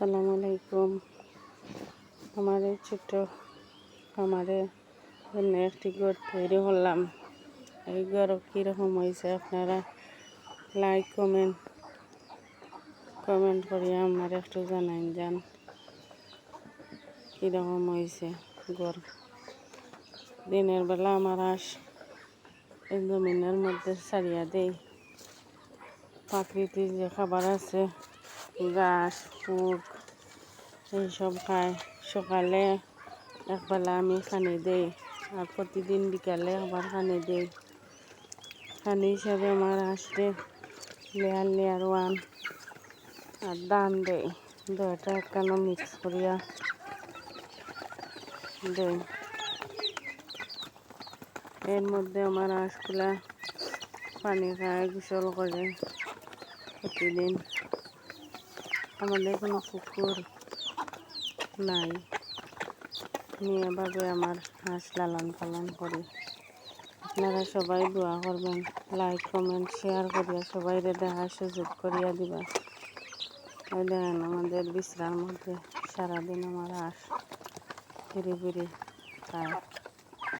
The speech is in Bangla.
আসসালামু আলাইকুম। আমার এই ছোট্ট খামারে জন্য একটি ঘর তৈরি করলাম। এই ঘর কীরকম হয়েছে আপনারা লাইক কমেন্ট করিয়া আমার একটু জানাইন যান কীরকম হয়েছে ঘর। দিনের বেলা আমার হাঁস এই জমিনের মধ্যে ছাড়িয়া দেই, প্রাকৃতিক যে খাবার আছে ঘাস ফুট এইসব খায়। সকালে একবেলা আমি পানি দেই আর প্রতিদিন বিকালে আবার পানি দেই। পানি হিসাবে আমার হাঁসে লেয়ার 1 আর ধান দেই, দুইটা একখানে মিক্স করিয়া দেই। এর মধ্যে আমার হাঁসগুলা পানি খায়, গোসল করে প্রতিদিন। আমাদের কোনো পুকুর নাই, আমি এভাবে আমার হাঁস লালন পালন করি। আপনারা সবাই দোয়া করবেন, লাইক কমেন্ট শেয়ার করিয়া সবাইরে দেখার সুযোগ করিয়া দিবা। এই দেখেন আমাদের বিছরার মধ্যে সারাদিন আমার হাঁস ফিরি খায়।